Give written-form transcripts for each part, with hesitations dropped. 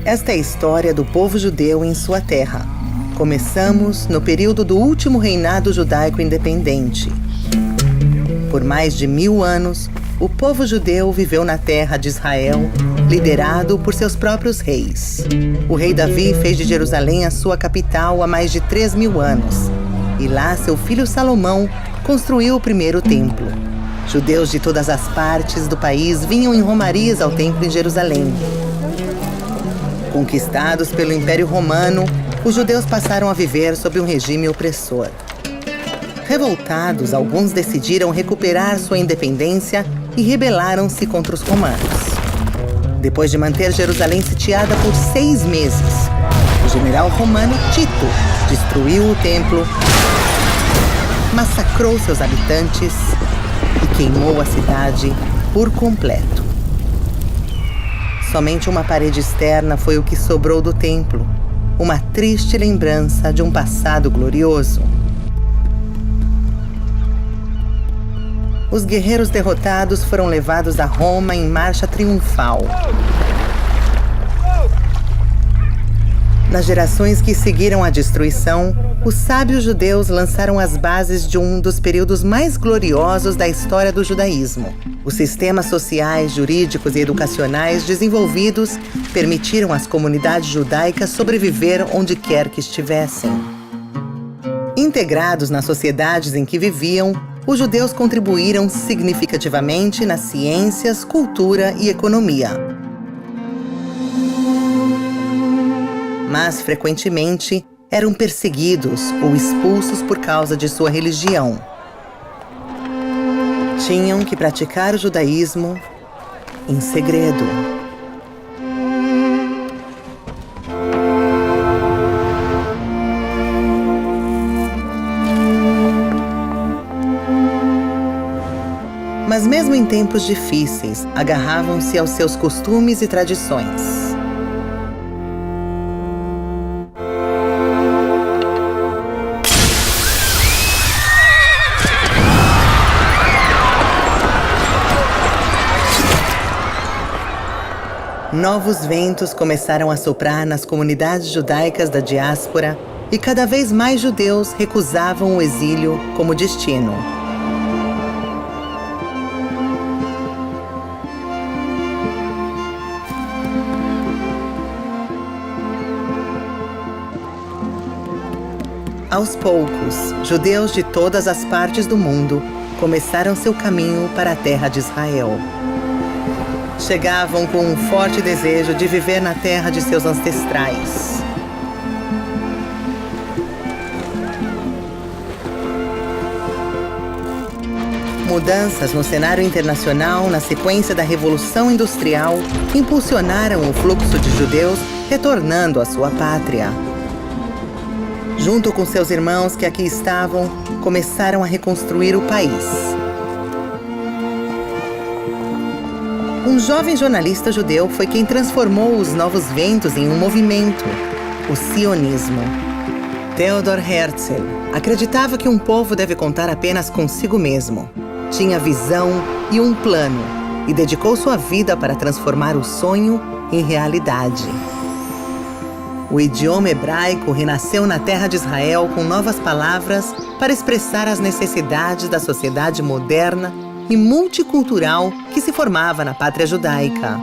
Esta é a história do povo judeu em sua terra. Começamos no período do último reinado judaico independente. Por mais de 1000 anos, o povo judeu viveu na terra de Israel, liderado por seus próprios reis. O rei Davi fez de Jerusalém a sua capital há mais de 3000 anos. E lá, seu filho Salomão construiu o primeiro templo. Judeus de todas as partes do país vinham em romarias ao templo em Jerusalém. Conquistados pelo Império Romano, os judeus passaram a viver sob um regime opressor. Revoltados, alguns decidiram recuperar sua independência e rebelaram-se contra os romanos. Depois de manter Jerusalém sitiada por 6 meses, o general romano Tito destruiu o templo, massacrou seus habitantes e queimou a cidade por completo. Somente uma parede externa foi o que sobrou do templo, uma triste lembrança de um passado glorioso. Os guerreiros derrotados foram levados a Roma em marcha triunfal. Nas gerações que seguiram a destruição, os sábios judeus lançaram as bases de um dos períodos mais gloriosos da história do judaísmo. Os sistemas sociais, jurídicos e educacionais desenvolvidos permitiram às comunidades judaicas sobreviver onde quer que estivessem. Integrados nas sociedades em que viviam, os judeus contribuíram significativamente nas ciências, cultura e economia. Mas, frequentemente, eram perseguidos ou expulsos por causa de sua religião. Tinham que praticar o judaísmo em segredo. Mas mesmo em tempos difíceis, agarravam-se aos seus costumes e tradições. Novos ventos começaram a soprar nas comunidades judaicas da diáspora e cada vez mais judeus recusavam o exílio como destino. Aos poucos, judeus de todas as partes do mundo começaram seu caminho para a terra de Israel. Chegavam com um forte desejo de viver na terra de seus ancestrais. Mudanças no cenário internacional na sequência da Revolução Industrial impulsionaram o fluxo de judeus retornando à sua pátria. Junto com seus irmãos que aqui estavam, começaram a reconstruir o país. Um jovem jornalista judeu foi quem transformou os novos ventos em um movimento, o sionismo. Theodor Herzl acreditava que um povo deve contar apenas consigo mesmo. Tinha visão e um plano, e dedicou sua vida para transformar o sonho em realidade. O idioma hebraico renasceu na terra de Israel com novas palavras para expressar as necessidades da sociedade moderna e multicultural que se formava na pátria judaica.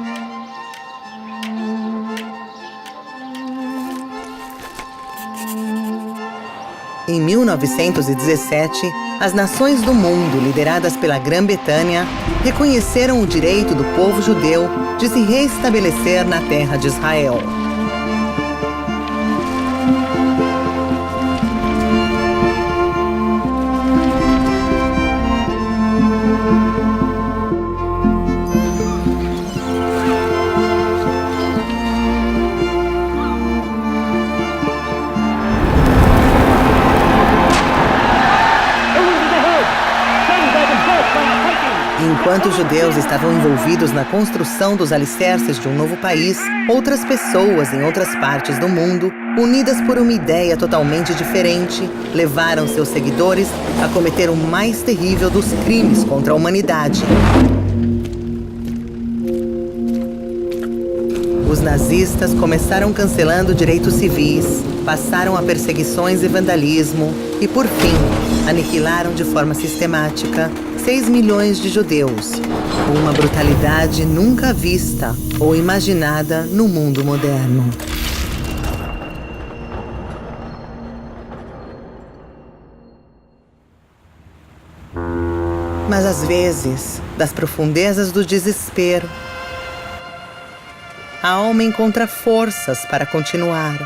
Em 1917, as nações do mundo, lideradas pela Grã-Bretanha, reconheceram o direito do povo judeu de se reestabelecer na terra de Israel. Enquanto os judeus estavam envolvidos na construção dos alicerces de um novo país, outras pessoas em outras partes do mundo, unidas por uma ideia totalmente diferente, levaram seus seguidores a cometer o mais terrível dos crimes contra a humanidade: Os nazistas começaram cancelando direitos civis, passaram a perseguições e vandalismo e, por fim, aniquilaram de forma sistemática 6 milhões de judeus, com uma brutalidade nunca vista ou imaginada no mundo moderno. Mas às vezes, das profundezas do desespero, a alma encontra forças para continuar.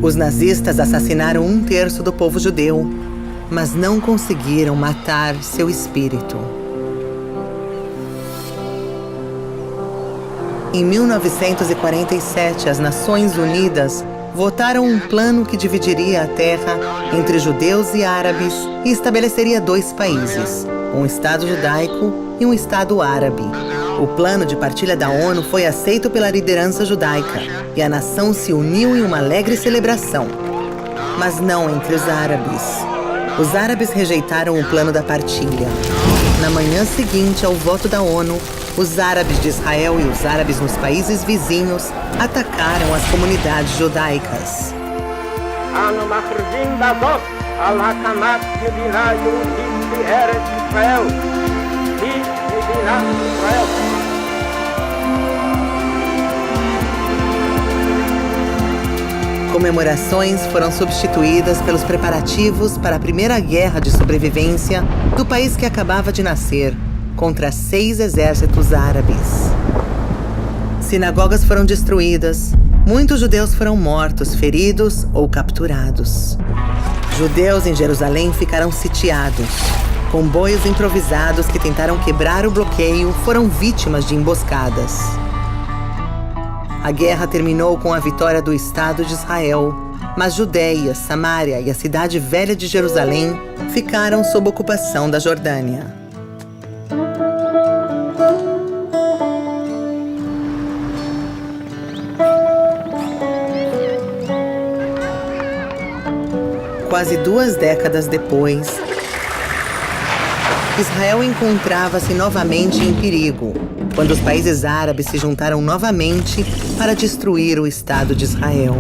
Os nazistas assassinaram 1/3 do povo judeu, mas não conseguiram matar seu espírito. Em 1947, as Nações Unidas votaram um plano que dividiria a terra entre judeus e árabes e estabeleceria 2 países, um Estado judaico e um Estado árabe. O plano de partilha da ONU foi aceito pela liderança judaica e a nação se uniu em uma alegre celebração, mas não entre os árabes. Os árabes rejeitaram o plano da partilha. Na manhã seguinte ao voto da ONU, os árabes de Israel e os árabes nos países vizinhos atacaram as comunidades judaicas. Comemorações foram substituídas pelos preparativos para a primeira guerra de sobrevivência do país que acabava de nascer, contra 6 exércitos árabes. Sinagogas foram destruídas, muitos judeus foram mortos, feridos ou capturados. Judeus em Jerusalém ficaram sitiados. Comboios improvisados que tentaram quebrar o bloqueio foram vítimas de emboscadas. A guerra terminou com a vitória do Estado de Israel, mas Judeia, Samária e a cidade velha de Jerusalém ficaram sob ocupação da Jordânia. Quase 2 décadas depois, Israel encontrava-se novamente em perigo, quando os países árabes se juntaram novamente para destruir o Estado de Israel.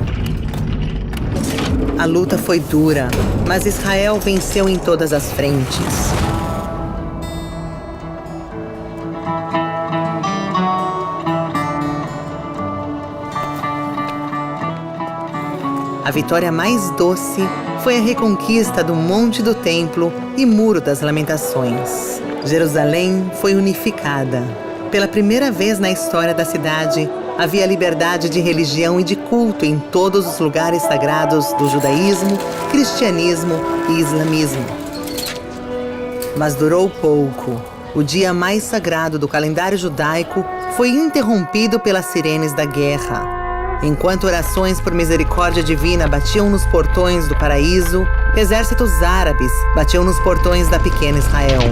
A luta foi dura, mas Israel venceu em todas as frentes. A vitória mais doce foi a reconquista do Monte do Templo e Muro das Lamentações. Jerusalém foi unificada. Pela primeira vez na história da cidade, havia liberdade de religião e de culto em todos os lugares sagrados do judaísmo, cristianismo e islamismo. Mas durou pouco. O dia mais sagrado do calendário judaico foi interrompido pelas sirenes da guerra. Enquanto orações por misericórdia divina batiam nos portões do paraíso, exércitos árabes batiam nos portões da pequena Israel.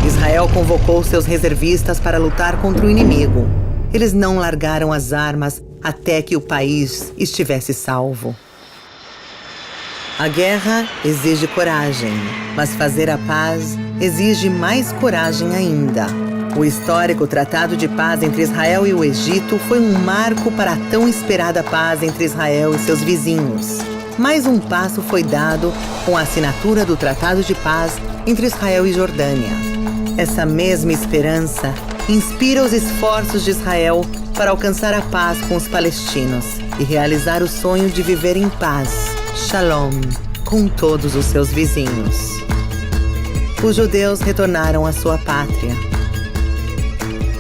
Israel convocou seus reservistas para lutar contra o inimigo. Eles não largaram as armas até que o país estivesse salvo. A guerra exige coragem, mas fazer a paz exige mais coragem ainda. O histórico Tratado de Paz entre Israel e o Egito foi um marco para a tão esperada paz entre Israel e seus vizinhos. Mais um passo foi dado com a assinatura do Tratado de Paz entre Israel e Jordânia. Essa mesma esperança inspira os esforços de Israel para alcançar a paz com os palestinos e realizar o sonho de viver em paz, shalom, com todos os seus vizinhos. Os judeus retornaram à sua pátria.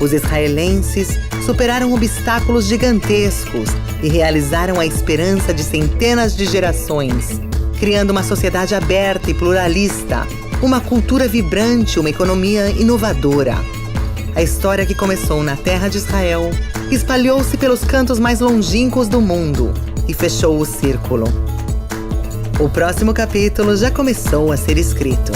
Os israelenses superaram obstáculos gigantescos e realizaram a esperança de centenas de gerações, criando uma sociedade aberta e pluralista, uma cultura vibrante, uma economia inovadora. A história que começou na terra de Israel espalhou-se pelos cantos mais longínquos do mundo e fechou o círculo. O próximo capítulo já começou a ser escrito.